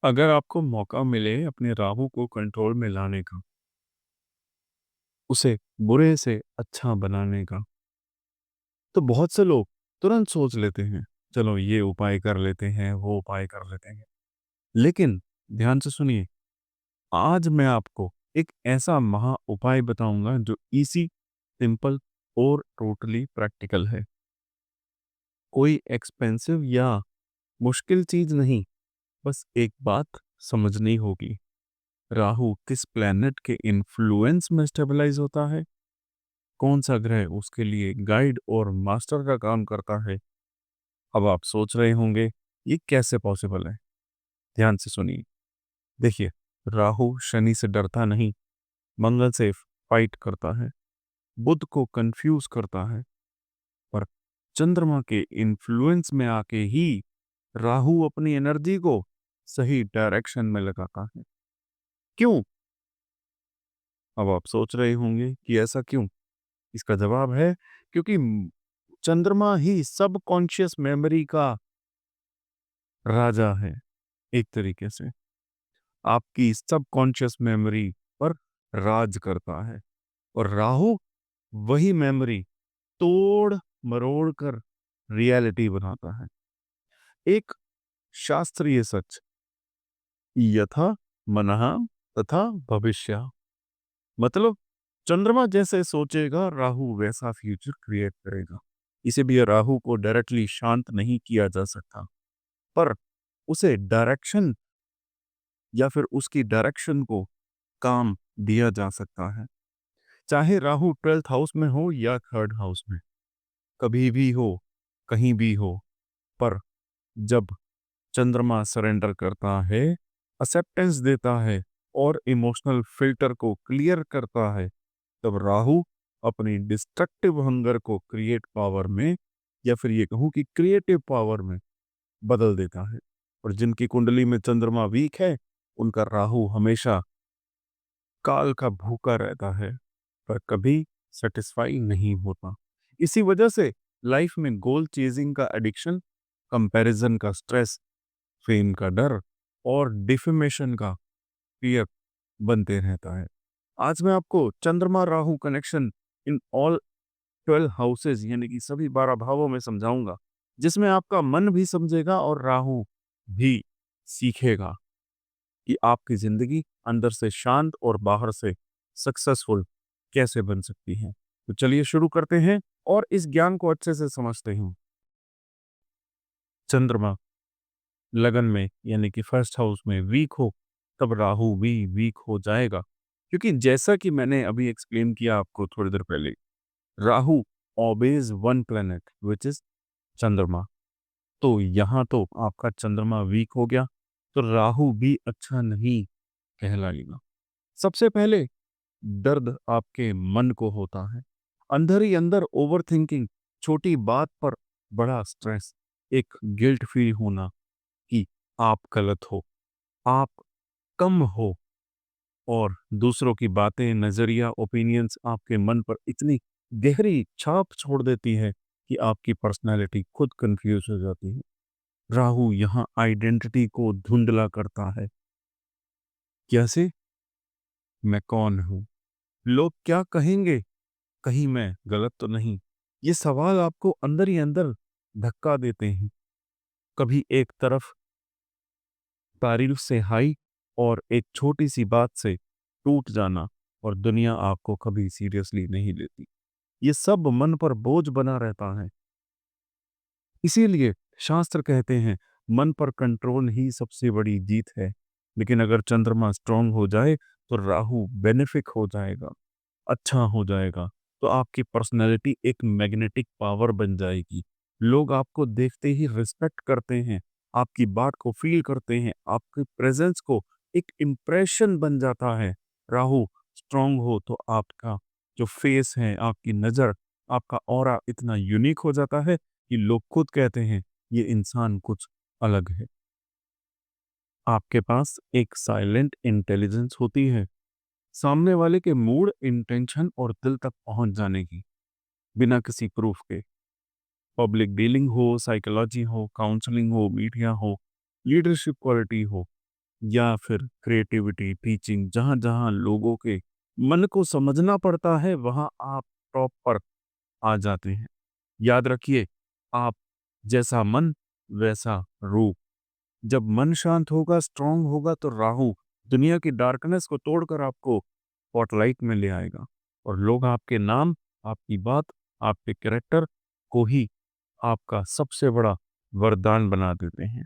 अगर आपको मौका मिले अपने राहु को कंट्रोल में लाने का, उसे बुरे से अच्छा बनाने का, तो बहुत से लोग तुरंत सोच लेते हैं, चलो ये उपाय कर लेते हैं, वो उपाय कर लेते हैं। लेकिन ध्यान से सुनिए, आज मैं आपको एक ऐसा महा उपाय बताऊंगा जो इजी, सिंपल और टोटली प्रैक्टिकल है। कोई एक्सपेंसिव या मुश्किल चीज नहीं, बस एक बात समझनी होगी। राहु किस प्लैनेट के इन्फ्लुएंस में स्टेबलाइज होता है, कौन सा ग्रह उसके लिए गाइड और मास्टर का काम करता है। अब आप सोच रहे होंगे ये कैसे पॉसिबल है। ध्यान से सुनिए। देखिए, राहु शनि से डरता नहीं, मंगल से फाइट करता है, बुध को कंफ्यूज करता है, पर चंद्रमा के इन्फ्लुएंस में आके ही राहु अपनी एनर्जी को सही डायरेक्शन में लगाता है। क्यों? अब आप सोच रहे होंगे कि ऐसा क्यों। इसका जवाब है क्योंकि चंद्रमा ही सब कॉन्शियस मेमोरी का राजा है। एक तरीके से आपकी सब कॉन्शियस मेमोरी पर राज करता है, और राहु वही मेमोरी तोड़ मरोड़ कर रियलिटी बनाता है। एक शास्त्रीय सच, यथा मनः तथा भविष्य। मतलब चंद्रमा जैसे सोचेगा, राहु वैसा फ्यूचर क्रिएट करेगा। इसे भी राहु को डायरेक्टली शांत नहीं किया जा सकता, पर उसे डायरेक्शन या फिर उसकी डायरेक्शन को काम दिया जा सकता है। चाहे राहु 12th हाउस में हो या 3rd हाउस में, कभी भी हो, कहीं भी हो, पर जब चंद्रमा सरेंडर करता है, एक्सेप्टेंस देता है और इमोशनल फिल्टर को क्लियर करता है, तब राहु अपनी डिस्ट्रक्टिव हंगर को क्रिएट पावर में, या फिर ये कहूं कि क्रिएटिव पावर में बदल देता है। और जिनकी कुंडली में चंद्रमा वीक है, उनका राहु हमेशा काल का भूखा रहता है, पर कभी सेटिस्फाई नहीं होता। इसी वजह से लाइफ में गोल चेजिंग का एडिक्शन, कंपैरिजन का स्ट्रेस, फेम का डर और डिफेमेशन का फियर बनते रहता है। आज मैं आपको चंद्रमा Rahu connection in all 12 houses यानी कि सभी 12 भावों में समझाऊंगा, जिसमें आपका मन भी समझेगा और राहु भी सीखेगा कि आपकी जिंदगी अंदर से शांत और बाहर से सक्सेसफुल कैसे बन सकती है। तो चलिए शुरू करते हैं और इस ज्ञान को अच्छे से समझते हैं। चंद्रमा लगन में यानी कि फर्स्ट हाउस में वीक हो, तब राहु भी वीक हो जाएगा। क्योंकि जैसा कि मैंने अभी एक्सप्लेन किया आपको थोड़ी देर पहले, Rahu obeys one planet which is चंद्रमा। तो यहाँ तो आपका चंद्रमा वीक हो गया, तो राहु भी अच्छा नहीं कहलाएगा। सबसे पहले दर्द आपके मन को होता है, अंदर ही अंदर ओवर थिंकिंग, छोटी बात पर बड़ा स्ट्रेस, एक गिल्ट फील होना कि आप गलत हो, आप कम हो, और दूसरों की बातें, नजरिया, ओपिनियंस आपके मन पर इतनी गहरी छाप छोड़ देती है कि आपकी पर्सनालिटी खुद कंफ्यूज हो जाती है। राहु यहाँ आइडेंटिटी को धुंधला करता है। कैसे? मैं कौन हूँ, लोग क्या कहेंगे, कहीं मैं गलत तो नहीं, ये सवाल आपको अंदर ही अंदर धक्का देते हैं। कभी एक तरफ तारीफ से हाई, और एक छोटी सी बात से टूट जाना, और दुनिया आपको कभी सीरियसली नहीं लेती। ये सब मन पर बोझ बना रहता है। इसीलिए शास्त्र कहते हैं मन पर कंट्रोल ही सबसे बड़ी जीत है। लेकिन अगर चंद्रमा स्ट्रांग हो जाए तो राहु बेनिफिक हो जाएगा, अच्छा हो जाएगा, तो आपकी पर्सनैलिटी एक मैग्नेटिक पावर बन जाएगी। लोग आपको देखते ही रिस्पेक्ट करते हैं, आपकी बात को फील करते हैं, आपके प्रेजेंस को एक इम्प्रेशन बन जाता है। राहु स्ट्रांग हो तो आपका जो फेस है, आपकी नज़र, आपका ऑरा इतना यूनिक हो जाता है कि लोग खुद कहते हैं ये इंसान कुछ अलग है। आपके पास एक साइलेंट इंटेलिजेंस होती है, सामने वाले के मूड, इंटेंशन और दिल तक पहुंच जाने की, बिना किसी प्रूफ के। पब्लिक डीलिंग हो, साइकोलॉजी हो, काउंसलिंग हो, मीडिया हो, लीडरशिप क्वालिटी हो, या फिर क्रिएटिविटी, टीचिंग, जहाँ-जहाँ लोगों के मन को समझना पड़ता है, वहाँ आप टॉप पर आ जाते हैं। याद रखिए, आप जैसा मन, वैसा रूप। जब मन शांत होगा, स्ट्रांग होगा, तो राहु दुनिया की डार्कनेस को तोड़कर आपको स्पॉटलाइट में ले आएगा और लोग आपके नाम, आपकी बात, आपके कैरेक्टर को ही आपका सबसे बड़ा वरदान बना देते हैं।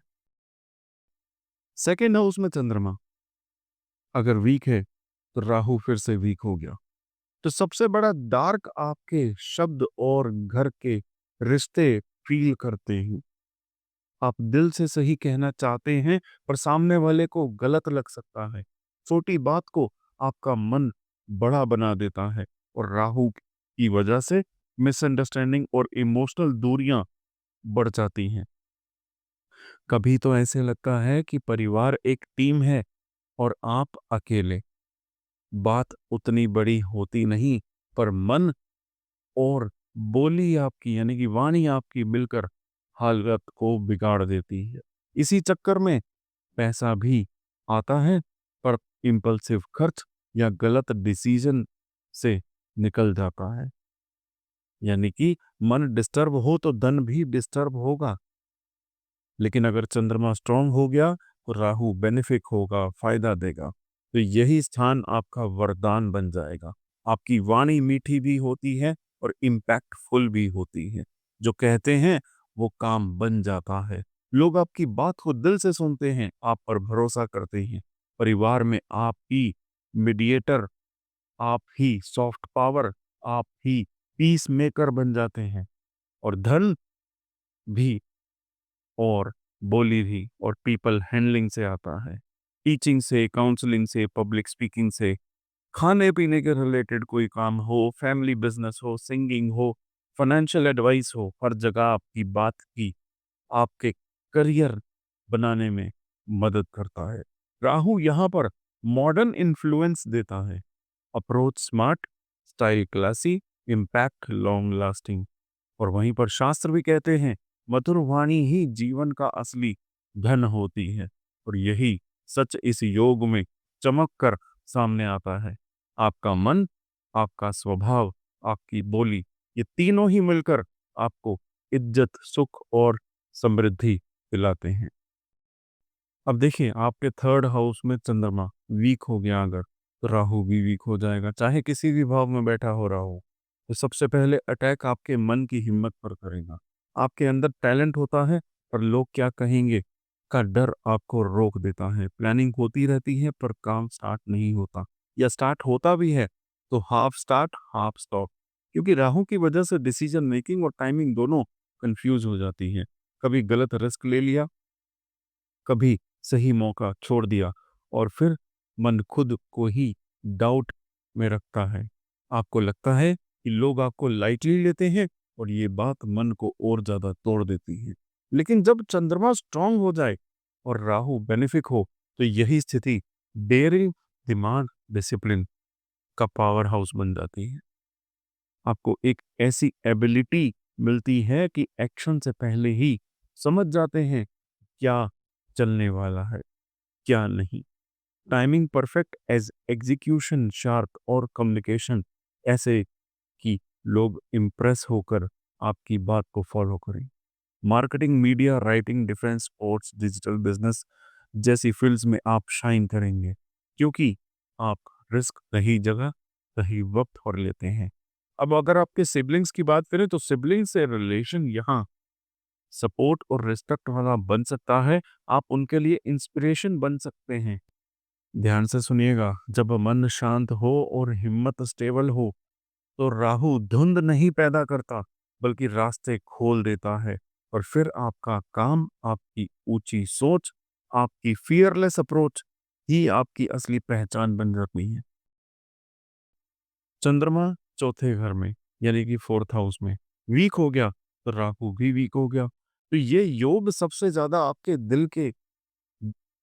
सेकेंड हाउस में चंद्रमा अगर वीक है, तो राहु फिर से वीक हो गया। तो सबसे बड़ा डार्क आपके शब्द और घर के रिश्ते फील करते हैं। आप दिल से सही कहना चाहते हैं, पर सामने वाले को गलत लग सकता है। छोटी बात को आपका मन बड़ा बना देता है और राहु की वजह से मिसअंडरस्टैंडिंग और इमोशनल दूरियां बढ़ जाती हैं। कभी तो ऐसे लगता है कि परिवार एक टीम है और आप अकेले। बात उतनी बड़ी होती नहीं, पर मन और बोली आपकी यानी कि वाणी आपकी मिलकर हालत को बिगाड़ देती है। इसी चक्कर में पैसा भी आता है, पर इम्पल्सिव खर्च या गलत डिसीजन से निकल जाता है। यानी कि मन डिस्टर्ब हो तो धन भी डिस्टर्ब होगा। लेकिन अगर चंद्रमा स्ट्रांग हो गया, तो राहु बेनिफिक होगा, फायदा देगा। तो यही स्थान आपका वरदान बन जाएगा। आपकी वाणी मीठी भी होती है और इम्पैक्टफुल भी होती है। जो कहते हैं वो काम बन जाता है। लोग आपकी बात को दिल से सुनते हैं, आप पर भरोसा करते हैं। परिवार में आप ही मीडिएटर, आप ही सॉफ्ट पावर, आप ही पीस मेकर बन जाते हैं। और धन भी और बोली भी और पीपल हैंडलिंग से आता है। टीचिंग से, काउंसलिंग से, पब्लिक स्पीकिंग से, खाने-पीने के रिलेटेड कोई काम हो, फैमिली बिज़नेस हो, सिंगिंग हो, फाइनेंशियल एडवाइस हो, हर जगह आपकी बात की आपके करियर बनाने में मदद करता है। राहु यहाँ पर मॉडर्न इन्फ्लुएंस देता है। Approach smart, style classy, impact long lasting. और वहीं पर शास्त्र भी कहते हैं, मधुर वाणी ही जीवन का असली धन होती है। और यही सच इस योग में चमक कर सामने आता है। आपका मन, आपका स्वभाव, आपकी बोली, ये तीनों ही मिलकर आपको इज्जत, सुख और समृद्धि दिलाते हैं। अब देखिए, आपके थर्ड हाउस में चंद्रमा वीक हो गया अगर, तो राहु भी वीक हो जाएगा, चाहे किसी भी भाव में बैठा हो रहा हो। तो सबसे पहले अटैक आपके मन की हिम्मत पर करेगा। आपके अंदर टैलेंट होता है, पर लोग क्या कहेंगे का डर आपको रोक देता है। प्लानिंग होती रहती है, पर काम स्टार्ट नहीं होता, या स्टार्ट होता भी है तो हाफ स्टार्ट हाफ स्टॉप। क्योंकि राहु की वजह से डिसीजन मेकिंग और टाइमिंग दोनों कंफ्यूज हो जाती है। कभी गलत रिस्क ले लिया, कभी सही मौका छोड़ दिया, और फिर मन खुद को ही डाउट में रखता है। आपको लगता है कि लोग आपको लाइटली लेते हैं, और ये बात मन को और ज्यादा तोड़ देती है। लेकिन जब चंद्रमा स्ट्रांग हो जाए और राहु बेनिफिक हो, तो यही स्थिति डेयरिंग, दिमाग, डिसिप्लिन का पावर हाउस बन जाती है। आपको एक ऐसी एबिलिटी मिलती है कि एक्शन से पहले ही समझ जाते हैं क्या चलने वाला है, क्या नहीं। Timing perfect as execution sharp और कम्युनिकेशन ऐसे कि लोग इम्प्रेस होकर आपकी बात को फॉलो करें। Marketing, media, writing, defence, sports, digital business जैसी फील्ड्स में आप शाइन करेंगे, क्योंकि आप रिस्क सही जगह, सही वक्त पर लेते हैं। अब अगर आपके सिबलिंग्स की बात करें, तो सिबलिंग्स से रिलेशन यहाँ सपोर्ट और रिस्पेक्ट वाला बन सकता है। आप उनके लिए इंस्पिरेशन बन सकते हैं। ध्यान से सुनिएगा, जब मन शांत हो और हिम्मत स्टेबल हो, तो राहु धुंध नहीं पैदा करता, बल्कि रास्ते खोल देता है। और फिर आपका काम, आपकी ऊंची सोच, आपकी फियरलेस अप्रोच ही आपकी असली पहचान बन जाती है। चंद्रमा चौथे घर में यानी कि फोर्थ हाउस में वीक हो गया, तो राहु भी वीक हो गया। तो ये योग सबसे ज्यादा आपके दिल के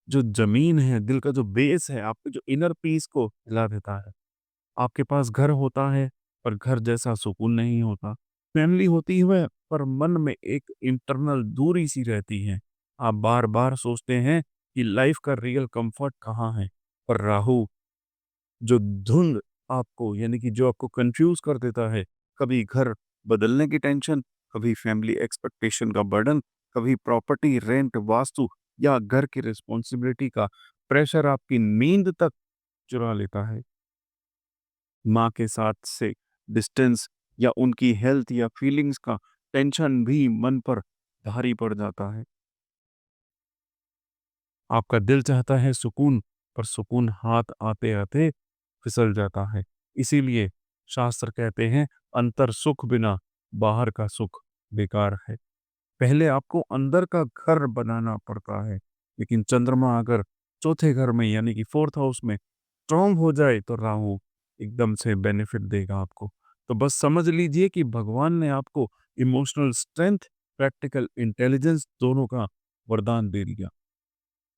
जो जमीन है, दिल का जो बेस है, आपके जो इनर पीस को हिला देता है। आपके पास घर होता है, पर घर जैसा सुकून नहीं होता। फैमिली होती है, पर मन में एक इंटरनल दूरी सी रहती है। आप बार बार सोचते हैं कि लाइफ का रियल कंफर्ट कहाँ है। पर राहु जो धुंध आपको यानी कि जो आपको कंफ्यूज कर देता है, कभी घर बदलने की टेंशन, कभी फैमिली एक्सपेक्टेशन का बर्डन, कभी प्रॉपर्टी रेंट वास्तु या घर की रिस्पॉन्सिबिलिटी का प्रेशर आपकी नींद तक चुरा लेता है। माँ के साथ से डिस्टेंस या उनकी हेल्थ या फीलिंग्स का टेंशन भी मन पर भारी पड़ जाता है। आपका दिल चाहता है सुकून, पर सुकून हाथ आते-आते फिसल जाता है। इसीलिए शास्त्र कहते हैं अंतर सुख बिना बाहर का सुख बेकार है। पहले आपको अंदर का घर बनाना पड़ता है, लेकिन चंद्रमा अगर चौथे घर में यानी कि 4th हाउस में स्ट्रांग हो जाए तो राहु एकदम से बेनिफिट देगा आपको। तो बस समझ लीजिए कि भगवान ने आपको इमोशनल स्ट्रेंथ, प्रैक्टिकल इंटेलिजेंस दोनों का वरदान दे दिया।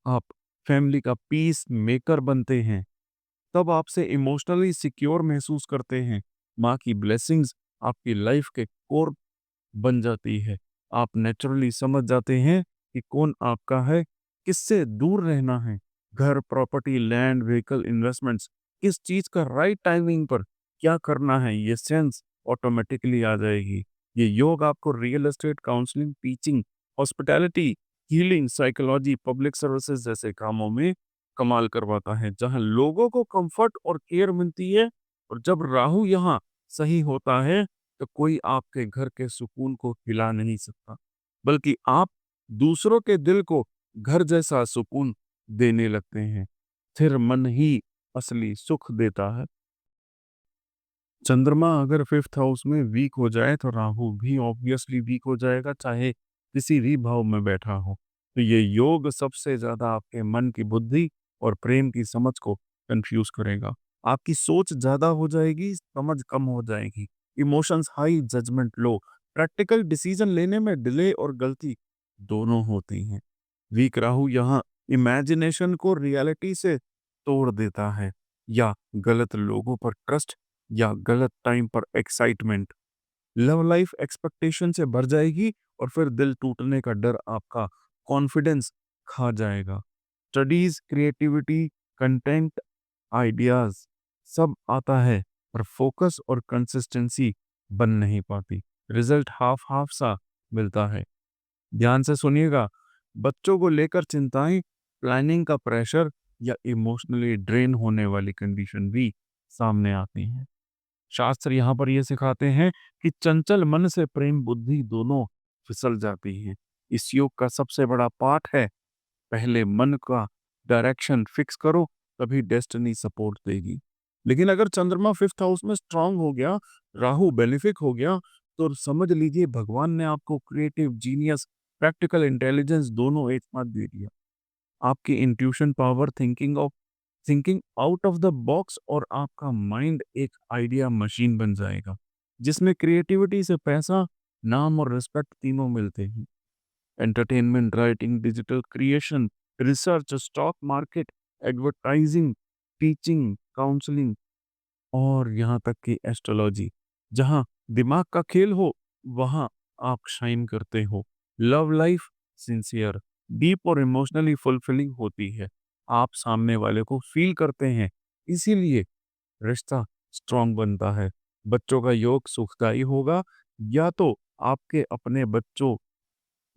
आप फैमिली का पीस मेकर बनते हैं, तब आपसे इमोशनली सिक्योर महसूस करते हैं। माँ की ब्लेसिंग्स आपकी लाइफ के कोर बन जाती है। आप नेचुरली समझ जाते हैं कि कौन आपका है, किससे दूर रहना है। घर, प्रॉपर्टी, लैंड, व्हीकल, इन्वेस्टमेंट्स, किस चीज़ का राइट टाइमिंग पर क्या करना है, ये सेंस ऑटोमेटिकली आ जाएगी। ये योग आपको real estate, counselling, teaching, hospitality, healing, psychology, public services जैसे कामों में कमाल करवाता है, जहाँ लोगों को कंफर्ट और केयर मिलती है। और जब राहु यहाँ सही होता है, तो कोई आपके घर के सुकून को हिला नहीं सकता, बल्कि आप दूसरों के दिल को घर जैसा सुकून देने लगते हैं। फिर मन ही असली सुख देता है। चंद्रमा अगर 5th हाउस में वीक हो जाए तो राहु भी ऑब्वियसली वीक हो जाएगा, चाहे किसी भी भाव में बैठा हो। तो ये योग सबसे ज्यादा आपके मन की बुद्धि और प्रेम की समझ को कंफ्यूज करेगा। आपकी सोच ज्यादा हो जाएगी, समझ कम हो जाएगी। इमोशंस हाई, जजमेंट लो। प्रैक्टिकल डिसीजन लेने में डिले और गलती दोनों होती हैं। वीक राहु यहाँ इमेजिनेशन को रियलिटी से तोड़ देता है, या गलत लोगों पर ट्रस्ट, या गलत टाइम पर एक्साइटमेंट। लव लाइफ एक्सपेक्टेशन से भर जाएगी और फिर दिल टूटने का डर आपका कॉन्फिडेंस खा जाएगा। स्टडीज, क्रिएटिविटी, कंटेंट, आइडियाज सब आता है, पर फोकस और कंसिस्टेंसी बन नहीं पाती। रिजल्ट हाफ हाफ सा मिलता है। ध्यान से सुनिएगा, बच्चों को लेकर चिंताएं, प्लानिंग का प्रेशर या इमोशनली ड्रेन होने वाली कंडीशन भी सामने आती हैं। शास्त्र यहाँ पर ये सिखाते हैं कि चंचल मन से प्रेम बुद्धि दोनों फिसल जाती हैं। इस योग का सबसे बड़ा पाठ है, पहले मन का डायरेक्शन फिक्स करो, तभी डेस्टिनी सपोर्ट देगी। लेकिन अगर चंद्रमा 5th हाउस में स्ट्रांग हो गया, राहु बेनिफिक हो गया, तो समझ लीजिए भगवान ने आपको क्रिएटिव जीनियस, प्रैक्टिकल इंटेलिजेंस दोनों एक साथ दे दिया। आपकी intuition power, thinking out of the box, और आपका माइंड एक आइडिया मशीन बन जाएगा, जिसमें क्रिएटिविटी से पैसा, नाम और रिस्पेक्ट तीनों मिलते हैं। Entertainment, writing, digital creation, research, stock market, advertising, teaching, counselling और यहाँ तक कि एस्ट्रोलॉजी, जहाँ दिमाग का खेल हो, वहाँ आप शाइन करते हो। लव लाइफ सिंसियर, डीप और इमोशनली फुलफिलिंग होती है। आप सामने वाले को फील करते हैं, इसीलिए रिश्ता स्ट्रांग बनता है। बच्चों का योग सुखदाई होगा, या तो आपके अपने बच्चों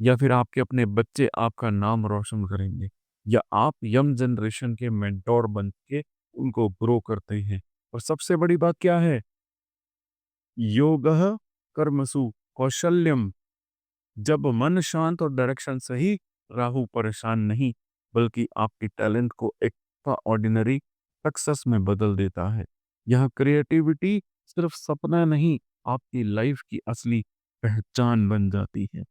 या फिर आपके अपने बच्चे आपका नाम रोशन करेंगे, या आप यंग जनरेशन के मेंटोर बन के उनको ग्रो करते हैं। और सबसे बड़ी बात क्या है, योगः कर्मसु कौशल्यम। जब मन शांत और डायरेक्शन सही, राहु परेशान नहीं, बल्कि आपकी टैलेंट को एक ऑर्डिनरी सक्सेस में बदल देता है। यह क्रिएटिविटी सिर्फ सपना नहीं, आपकी लाइफ की असली पहचान बन जाती है।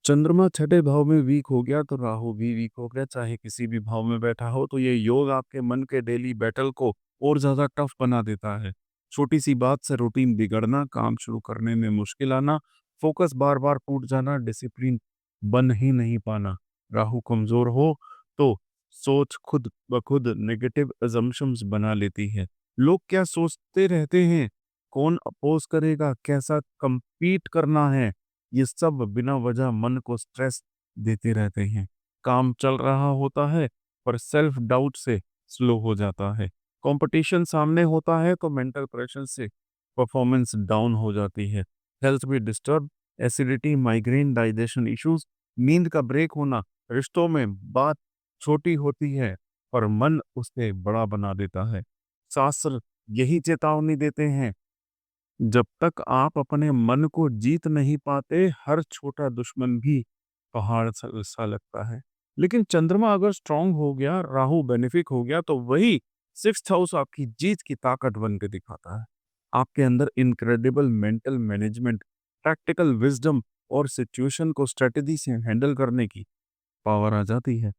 चंद्रमा छठे भाव में वीक हो गया तो राहु भी वीक हो गया, चाहे किसी भी भाव में बैठा हो। तो ये योग आपके मन के डेली बैटल को और ज्यादा टफ बना देता है। छोटी सी बात से रूटीन बिगड़ना, काम शुरू करने में मुश्किल आना, फोकस बार बार टूट जाना, डिसिप्लिन बन ही नहीं पाना। राहु कमजोर हो तो सोच खुद ब खुद नेगेटिव अजम्पशंस बना लेती है। लोग क्या सोचते रहते हैं, कौन अपोज करेगा, कैसा compete करना है, ये सब बिना वजह मन को स्ट्रेस देते रहते हैं। काम चल रहा होता है पर सेल्फ डाउट से स्लो हो जाता है। कंपटीशन सामने होता है तो मेंटल प्रेशर से परफॉर्मेंस डाउन हो जाती है। हेल्थ भी disturb, acidity, migraine, digestion issues, नींद का ब्रेक होना। रिश्तों में बात छोटी होती है पर मन उसे बड़ा बना देता है। शास्त्र यही चेतावनी देते हैं, जब तक आप अपने मन को जीत नहीं पाते, हर छोटा दुश्मन भी पहाड़ सा लगता है। लेकिन चंद्रमा अगर स्ट्रांग हो गया, राहु बेनिफिक हो गया, तो वही सिक्स्थ हाउस आपकी जीत की ताकत बन के दिखाता है। आपके अंदर incredible mental management, practical wisdom और सिचुएशन को स्ट्रेटेजी से हैंडल करने की पावर आ जाती है।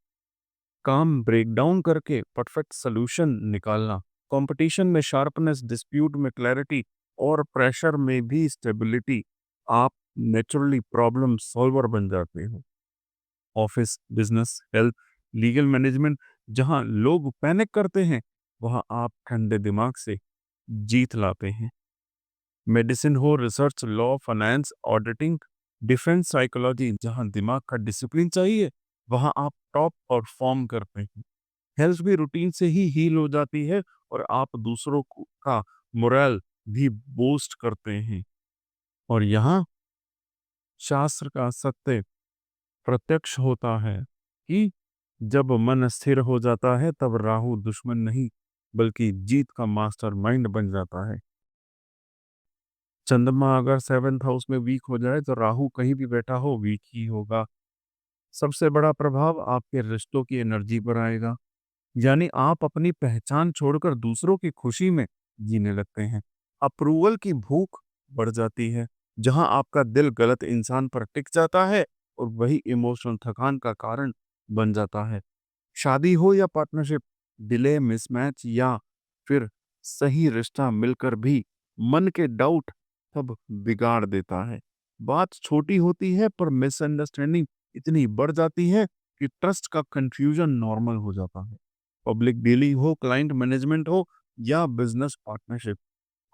काम ब्रेक डाउन करके परफेक्ट सोल्यूशन निकालना, कंपटीशन में शार्पनेस, डिस्प्यूट में क्लैरिटी और प्रेशर में भी स्टेबिलिटी। आप नेचुरली प्रॉब्लम सॉल्वर बन जाते हो। Office, business, health, legal management, जहां लोग पैनिक करते हैं वहां आप ठंडे दिमाग से जीत लाते हैं। मेडिसिन हो, research, law, finance, auditing, defence, psychology, जहां दिमाग का डिसिप्लिन चाहिए वहां आप टॉप परफॉर्म करते हैं। हेल्थ भी रूटीन से ही हील हो जाती है और आप दूसरों का मोरल भी बूस्ट करते हैं। और यहाँ शास्त्र का सत्य प्रत्यक्ष होता है कि जब मन स्थिर हो जाता है तब राहु दुश्मन नहीं बल्कि जीत का मास्टर माइंड बन जाता है। चंद्रमा अगर सेवेंथ हाउस में वीक हो जाए तो राहु कहीं भी बैठा हो वीक ही होगा। सबसे बड़ा प्रभाव आपके रिश्तों की एनर्जी पर आएगा, यानी आप अपनी पहचान छोड़कर दूसरों की खुशी में जीने लगते हैं। अप्रूवल की भूख बढ़ जाती है, जहां आपका दिल गलत इंसान पर टिक जाता है और वही इमोशनल थकान का कारण बन जाता है। शादी हो या पार्टनरशिप, डिले, मिसमैच या फिर सही रिश्ता मिलकर भी मन के डाउट सब बिगाड़ देता है। बात छोटी होती है पर मिसअंडरस्टैंडिंग इतनी बढ़ जाती है कि ट्रस्ट का कंफ्यूजन नॉर्मल हो जाता है। पब्लिक डीलिंग हो, क्लाइंट मैनेजमेंट हो या बिजनेस पार्टनरशिप,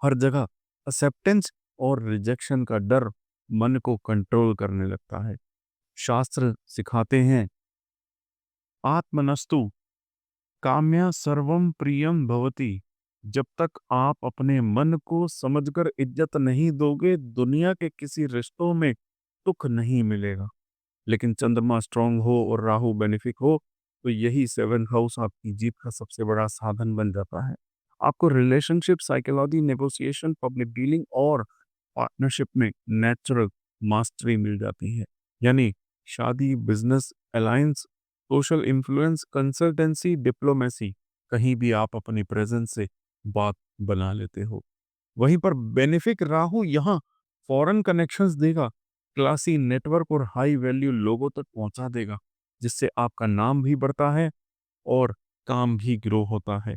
हर जगह एक्सेप्टेंस और रिजेक्शन का डर मन को कंट्रोल करने लगता है। शास्त्र सिखाते हैं, आत्मनस्तु काम्या सर्वम प्रियम भवति। जब तक आप अपने मन को समझकर इज्जत नहीं दोगे, दुनिया के किसी रिश्तों में सुख नहीं मिलेगा। लेकिन चंद्रमा स्ट्रांग हो और राहु बेनिफिक हो तो यही सेवंथ हाउस आपकी जीत का सबसे बड़ा साधन बन जाता है। आपको relationship, psychology, negotiation, public dealing और पार्टनरशिप में नेचुरल मास्टरी मिल जाती है। यानी शादी, business, alliance, social influence, consultancy, diplomacy, कहीं भी आप अपनी प्रेजेंस से बात बना लेते हो। वहीं पर बेनिफिक राहु यहाँ फॉरेन कनेक्शंस देगा, क्लासी नेटवर्क और हाई वैल्यू लोगों तक पहुंचा देगा, जिससे आपका नाम भी बढ़ता है और काम भी ग्रो होता है।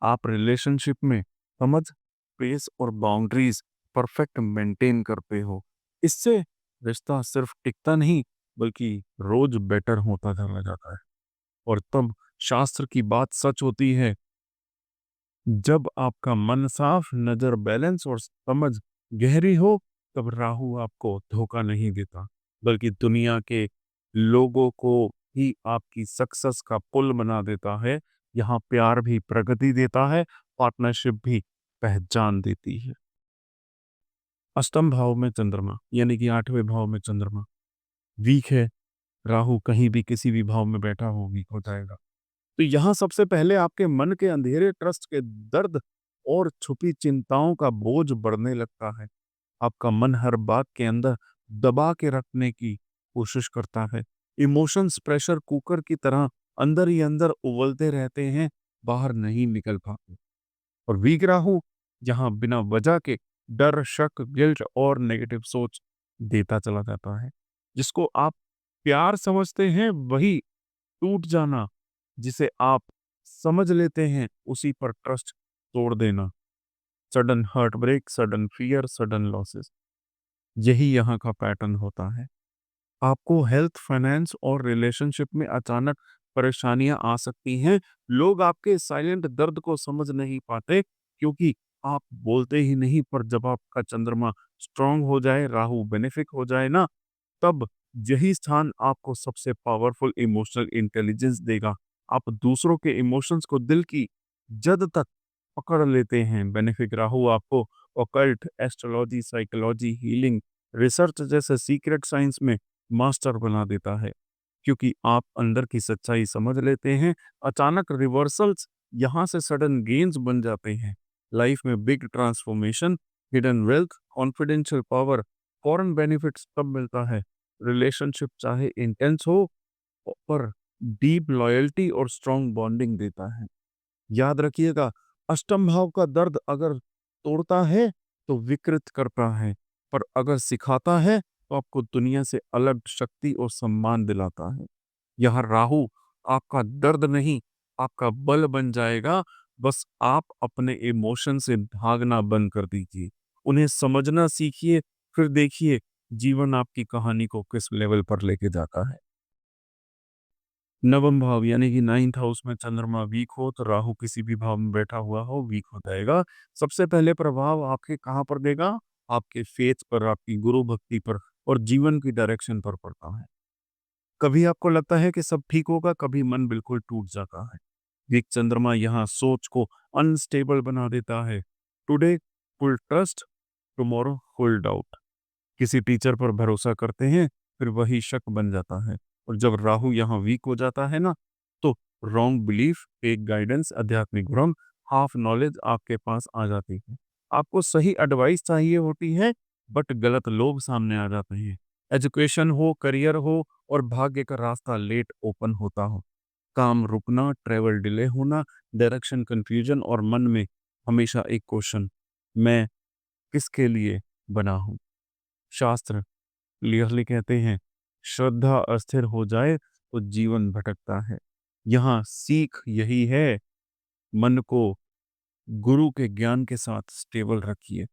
आप रिलेशनशिप में समझ, स्पेस और बाउंड्रीज परफेक्ट मेंटेन करते हो। इससे रिश्ता सिर्फ टिकता नहीं बल्कि रोज बेटर होता चला जाता है। और तब शास्त्र की बात सच होती है, जब आपका मन साफ, नजर बैलेंस और समझ गहरी हो, तब राहु आपको धोखा नहीं देता बल्कि दुनिया के लोगों को ही आपकी सक्सेस का पुल बना देता है। यहाँ प्यार भी प्रगति देता है, पार्टनरशिप भी पहचान देती है। अष्टम भाव में चंद्रमा यानी कि आठवें भाव में चंद्रमा वीक है, राहु कहीं भी किसी भी भाव में बैठा हो वीक हो जाएगा। तो यहाँ सबसे पहले आपके मन के अंधेरे, ट्रस्ट के दर्द और छुपी चिंताओं का बोझ बढ़ने लगता है। आपका मन हर बात के अंदर दबा के रखने की कोशिश करता है। इमोशंस प्रेशर कुकर की तरह अंदर ही अंदर उबलते रहते हैं, बाहर नहीं निकल पाते। और वीक राहु यहाँ बिना वजह के डर, शक, गिल्ट और नेगेटिव सोच देता चला जाता है। जिसको आप प्यार समझते हैं वही टूट जाना, जिसे आप समझ लेते हैं उसी पर ट्रस्ट तोड़ देना। Sudden heartbreak, sudden fear, sudden losses, यही यहाँ का पैटर्न होता है। आपको हेल्थ, फाइनेंस और रिलेशनशिप में अचानक परेशानियां आ सकती हैं। लोग आपके साइलेंट दर्द को समझ नहीं पाते क्योंकि आप बोलते ही नहीं, पर जब आपका चंद्रमा स्ट्रांग हो जाए, राहु बेनिफिक हो जाए ना, तब यही स्थान आपको सबसे पावरफुल इमोशनल इंटेलिजेंस देगा। आप दूसरों के इमोशंस को दिल की जद तक पकड़ लेते हैं। बेनिफिक राहु आपको occult, astrology, psychology, healing, research जैसे सीक्रेट साइंस में मास्टर बना देता है, क्योंकि आप अंदर की सच्चाई समझ लेते हैं। अचानक रिवर्सल्स यहाँ से सडन गेन्स बन जाते हैं। लाइफ में big transformation, hidden wealth, confidential power, foreign benefits तब मिलता है। रिलेशनशिप चाहे इंटेंस हो, पर डीप लॉयल्टी और स्ट्रॉन्ग बॉन्डिंग देता है। याद रखिएगा, अष्टम भाव का दर्द अगर तोड़ता है तो विकृत करता है, पर अगर सिखाता है तो आपको दुनिया से अलग शक्ति और सम्मान दिलाता है। यह राहु आपका दर्द नहीं, आपका बल बन जाएगा। बस आप अपने इमोशन से भागना बंद कर दीजिए, उन्हें समझना सीखिए, फिर देखिए जीवन आपकी कहानी को किस लेवल पर लेके जाता है। नवम भाव यानी कि नाइन्थ हाउस में चंद्रमा वीक हो तो राहु किसी भी भाव में बैठा हुआ हो वीक हो जाएगा। सबसे पहले प्रभाव आपके कहाँ पर देगा? आपके फेथ पर, आपकी गुरु भक्ति पर और जीवन की डायरेक्शन पर पड़ता है। कभी आपको लगता है कि सब ठीक होगा, कभी मन बिल्कुल टूट जाता है। एक चंद्रमा यहाँ सोच को अनस्टेबल बना देता है। Today full trust, tomorrow full doubt. किसी टीचर पर भरोसा करते हैं, फिर वही शक बन जाता है। और जब राहु यहाँ वीक हो जाता है ना, तो रॉन्ग बिलीफ, फेक गाइडेंस, आध्यात्मिक भ्रम, हाफ नॉलेज आपके पास आ जाती है। आपको सही एडवाइस चाहिए होती है, बट गलत लोग सामने आ जाते हैं। एजुकेशन हो, करियर हो और भाग्य का रास्ता लेट ओपन होता हो। काम रुकना, ट्रेवल डिले होना, डायरेक्शन कंफ्यूजन और मन में हमेशा एक क्वेश्चन, मैं किसके लिए बना हूँ? शास्त्र क्लियरली कहते हैं, श्रद्धा अस्थिर हो जाए तो जीवन भटकता है। यहाँ सीख यही है, मन को गुरु के ज्ञान के साथ स्टेबल रखिए,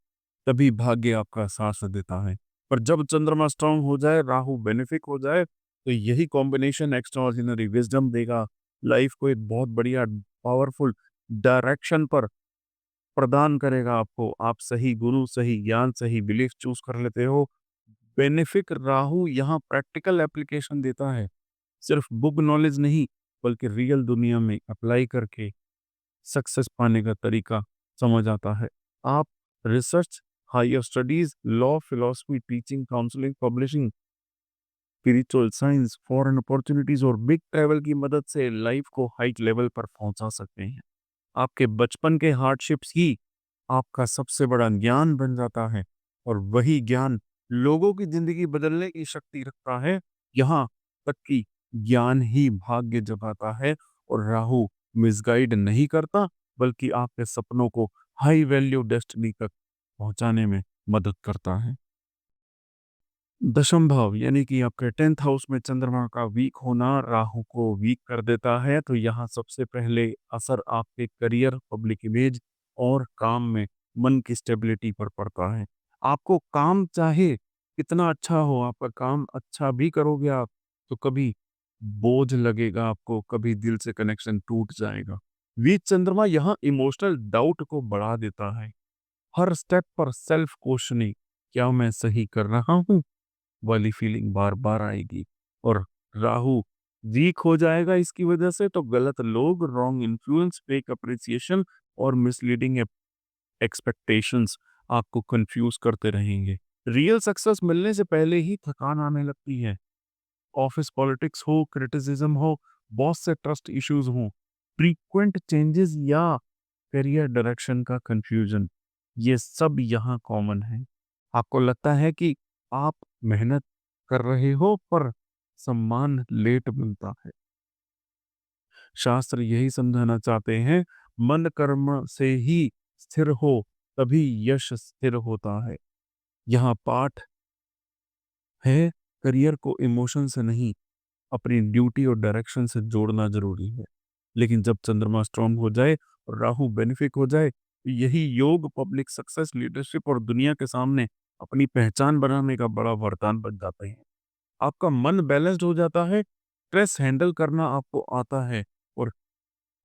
तभी भाग्य आपका साथ देता है। पर जब चंद्रमा स्ट्रांग हो जाए, राहु बेनिफिक हो जाए, तो यही कॉम्बिनेशन एक्स्ट्राऑर्डिनरी विजडम देगा। लाइफ को एक बहुत बढ़िया पावरफुल डायरेक्शन पर प्रदान करेगा आपको। आप सही गुरु, सही ज्ञान, सही बिलीफ चूज कर लेते हो। बेनिफिक राहु यहाँ प्रैक्टिकल एप्लीकेशन देता है, सिर्फ बुक नॉलेज नहीं, बल्कि रियल दुनिया में अप्लाई करके सक्सेस पाने का तरीका समझ आता है। आप research, higher studies, law, philosophy, teaching, counselling, publishing, spiritual science, foreign opportunities और बिग ट्रैवल की मदद से लाइफ को हाई लेवल पर पहुंचा सकते हैं। आपके बचपन के हार्डशिप्स ही आपका सबसे बड़ा ज्ञान बन जाता है, और वही ज्ञान लोगों की जिंदगी बदलने की शक्ति रखता है। यहाँ तक कि ज्ञान ही भाग्य जगाता है, और राहु मिसगाइड नहीं करता, बल्कि आपके सपनों को हाई वैल्यू डेस्टिनी तक पहुंचाने में मदद करता है। दशम भाव यानी कि आपके 10th हाउस में चंद्रमा का वीक होना राहु को वीक कर देता है, तो यहाँ सबसे पहले असर आपके करियर, पब्लिक इमेज और काम में मन की स्टेबिलिटी पर पड़ता है। आपको काम चाहे कितना अच्छा हो, आपका काम अच्छा भी करोगे आप, तो कभी बोझ लगेगा आपको, कभी दिल से कनेक्शन टूट जाएगा। वीक चंद्रमा यहाँ इमोशनल डाउट को बढ़ा देता है। हर स्टेप पर सेल्फ क्वेश्चनिंग, क्या मैं सही कर रहा हूँ वाली फीलिंग बार बार आएगी। और राहु वीक हो जाएगा इसकी वजह से, तो गलत लोग, रॉन्ग इन्फ्लुएंस, फेक अप्रिसिएशन और मिसलीडिंग एक्सपेक्टेशंस आपको कंफ्यूज करते रहेंगे। रियल सक्सेस मिलने से पहले ही थकान आने लगती है। ऑफिस पॉलिटिक्स हो, क्रिटिसिज्म हो, बॉस से ट्रस्ट इश्यूज हो, फ्रीक्वेंट चेंजेस या करियर डायरेक्शन का कंफ्यूजन, ये सब यहाँ कॉमन है। आपको लगता है कि आप मेहनत कर रहे हो, पर सम्मान लेट मिलता है। शास्त्र यही समझाना चाहते हैं, मन कर्म से ही स्थिर हो, तभी यश स्थिर होता है। यहाँ पाठ है, करियर को इमोशन से नहीं, अपनी ड्यूटी और डायरेक्शन से जोड़ना जरूरी है। लेकिन जब चंद्रमा स्ट्रांग हो जाए और राहु बेनिफिक हो जाए, तो यही योग पब्लिक सक्सेस, लीडरशिप और दुनिया के सामने अपनी पहचान बनाने का बड़ा वरदान बन जाते हैं। आपका मन बैलेंस्ड हो जाता है, स्ट्रेस हैंडल करना आपको आता है, और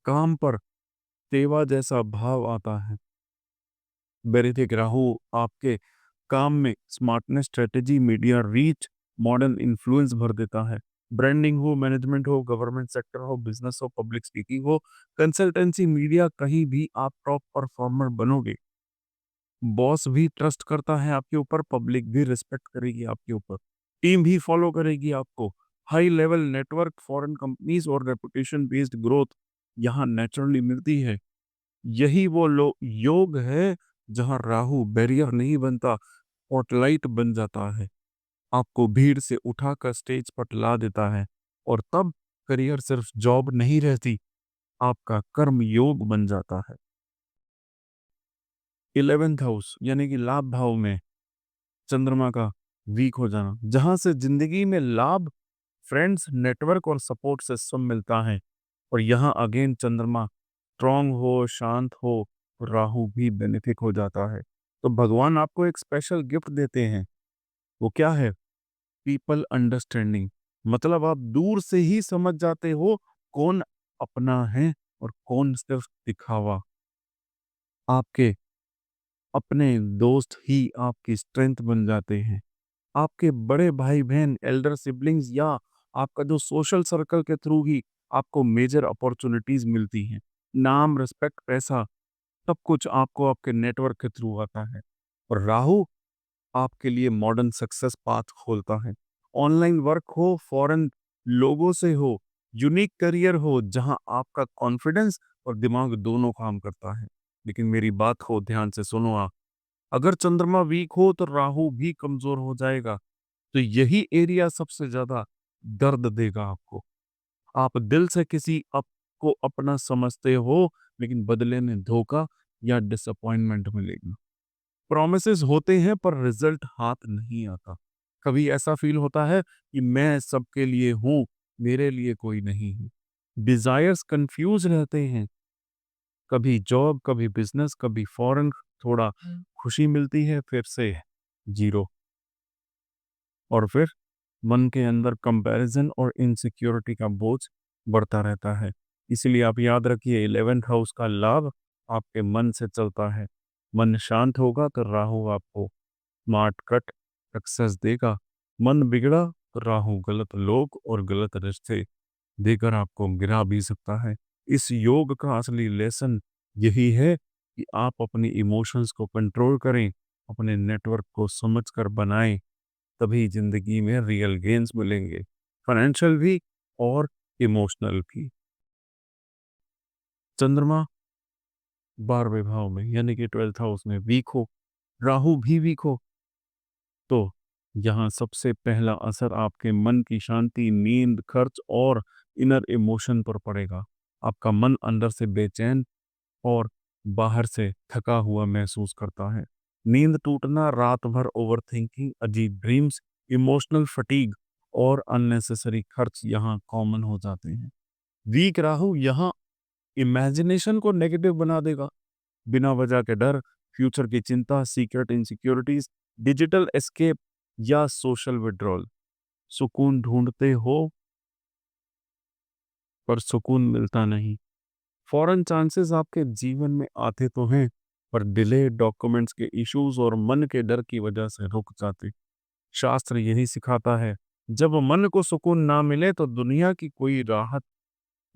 काम पर सेवा जैसा भाव आता है। बेरिथिक राहु आपके काम में smartness, strategy, media reach modern influence भर देता है। ब्रांडिंग हो, मैनेजमेंट हो, गवर्नमेंट सेक्टर हो, बिजनेस हो, पब्लिक स्पीकिंग हो, कंसल्टेंसी, मीडिया, कहीं भी आप टॉप परफॉर्मर बनोगे। बॉस भी ट्रस्ट करता है आपके ऊपर, पब्लिक भी रिस्पेक्ट करेगी आपके ऊपर, टीम भी फॉलो करेगी आपको। High level network, foreign companies और रेपुटेशन बेस्ड ग्रोथ यहाँ नेचुरली मिलती है। यही वो लो योग है जहाँ राहु बैरियर नहीं बनता, स्पॉटलाइट बन जाता है, आपको भीड़ से उठाकर स्टेज पर ला देता है। और तब करियर सिर्फ जॉब नहीं रहती, आपका कर्म योग बन जाता है। 11th हाउस यानी कि लाभ भाव में चंद्रमा का वीक हो जाना, जहां से जिंदगी में लाभ, फ्रेंड्स, नेटवर्क और सपोर्ट सिस्टम मिलता है। और यहाँ अगेन चंद्रमा स्ट्रांग हो, शांत हो, तो राहु भी बेनिफिक हो जाता है। तो भगवान आपको एक स्पेशल गिफ्ट देते हैं। वो क्या है? People understanding. मतलब आप दूर से ही समझ जाते हो कौन अपना है और कौन सिर्फ दिखावा। आपके अपने दोस्त ही आपकी स्ट्रेंथ बन जाते हैं। आपके बड़े भाई बहन, एल्डर सिबलिंग्स या आपका जो सोशल सर्कल के थ्रू ही आपको मेजर अपॉर्चुनिटीज मिलती हैं। नाम, रिस्पेक्ट, पैसा, सब कुछ आपको आपके नेटवर्क के थ्रू आता है। और राहु आपके लिए मॉडर्न सक्सेस पाथ खोलता है। ऑनलाइन वर्क हो, फॉरेन लोगों से हो, यूनिक करियर हो जहां आपका कॉन्फिडेंस और दिमाग दोनों काम करता है। लेकिन मेरी बात को ध्यान से सुनो आप। अगर चंद्रमा वीक हो तो राहु भी कमजोर हो जाएगा। तो यही एरिया सबसे ज्यादा दर्द देगा आपको। आप दिल से किसी अप को अपना समझते हो, लेकिन बदले में धोखा या डिसअपॉइंटमेंट मिलेगी। प्रॉमिसेस होते हैं पर रिजल्ट हाथ नहीं आता। कभी ऐसा फील होता है कि मैं सबके लिए हूं, मेरे लिए कोई नहीं है। डिजायर्स कंफ्यूज रहते हैं, कभी जॉब, कभी बिजनेस, कभी फॉरेन। थोड़ा खुशी मिलती है, फिर से जीरो। और फिर मन के अंदर कंपैरिजन और इनसिक्योरिटी का बोझ बढ़ता रहता है। इसलिए आप याद रखिए, 11th हाउस का लाभ आपके मन से चलता है। मन शांत होगा तो राहु आपको स्मार्ट कट सक्सेस देगा। मन बिगड़ा तो राहु गलत लोग और गलत रिश्ते देकर आपको गिरा भी सकता है। इस योग का असली लेसन यही है कि आप अपनी इमोशंस को कंट्रोल करें, अपने नेटवर्क को समझकर बनाएं, तभी जिंदगी में रियल गेन्स मिलेंगे, फाइनेंशियल भी और इमोशनल भी। चंद्रमा 12वें भाव में यानी कि 12th हाउस में वीक हो, राहु भी वीक हो, तो यहाँ सबसे पहला असर आपके मन की शांति, नींद, खर्च और इनर इमोशन पर पड़ेगा। आपका मन अंदर से बेचैन और बाहर से थका हुआ महसूस करता है। नींद टूटना, रात भर ओवरथिंकिंग, अजीब ड्रीम्स, इमोशनल फटीग और अननेसेसरी खर्च यहाँ कॉमन हो जाते हैं। वीक राहु यहाँ इमेजिनेशन को नेगेटिव बना देगा। बिना वजह के डर, फ्यूचर की चिंता, सीक्रेट इनसिक्योरिटीज, डिजिटल एस्केप या सोशल विड्रॉल। सुकून ढूंढते हो पर सुकून मिलता नहीं। फॉरेन चांसेस आपके जीवन में आते तो हैं, पर डिले, डॉक्यूमेंट्स के इश्यूज और मन के डर की वजह से रुक जाते। शास्त्र यही सिखाता है, जब मन को सुकून ना मिले तो दुनिया की कोई राहत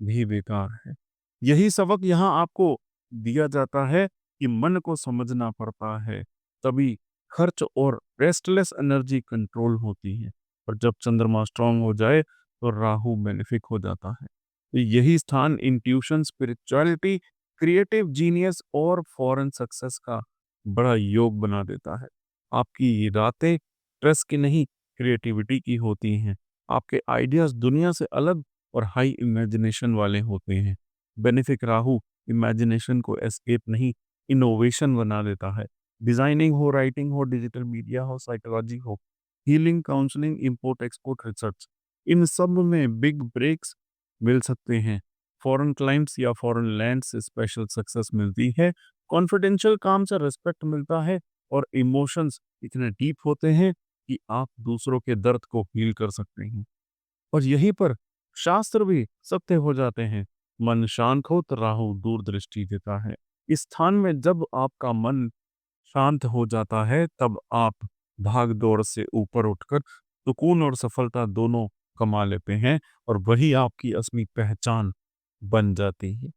भी बेकार है। यही सबक यहाँ आपको दिया जाता है कि मन को समझना पड़ता है, तभी खर्च और रेस्टलेस एनर्जी कंट्रोल होती है। और जब चंद्रमा स्ट्रांग हो जाए तो राहु बेनिफिक हो जाता है। तो यही स्थान इंट्यूशन, स्पिरिचुअलिटी, क्रिएटिव जीनियस और फॉरेन सक्सेस का बड़ा योग बना देता है। आपकी ये रातें स्ट्रेस की नहीं, क्रिएटिविटी की होती हैं। आपके आइडियाज दुनिया से अलग और हाई इमेजिनेशन वाले होते हैं। बेनिफिक राहु इमेजिनेशन को एस्केप नहीं, इनोवेशन बना देता है। डिजाइनिंग हो, राइटिंग हो, डिजिटल मीडिया हो, साइकोलॉजी हो, healing, counselling, import export research, इन सब में बिग ब्रेक्स मिल सकते हैं। फॉरेन क्लाइंट्स या फॉरेन लैंड से स्पेशल सक्सेस मिलती है। कॉन्फिडेंशियल काम से रिस्पेक्ट मिलता है। और इमोशंस इतने डीप होते हैं कि आप दूसरों के दर्द को हील कर सकते हैं। और यहीं पर शास्त्र भी सत्य हो जाते हैं। मन शांत हो तो राहु दूरदृष्टि देता है। इस स्थान में जब आपका मन शांत हो जाता है, तब आप भाग दौड़ से ऊपर उठकर सुकून और सफलता दोनों कमा लेते हैं और वही आपकी असली पहचान बन जाती है।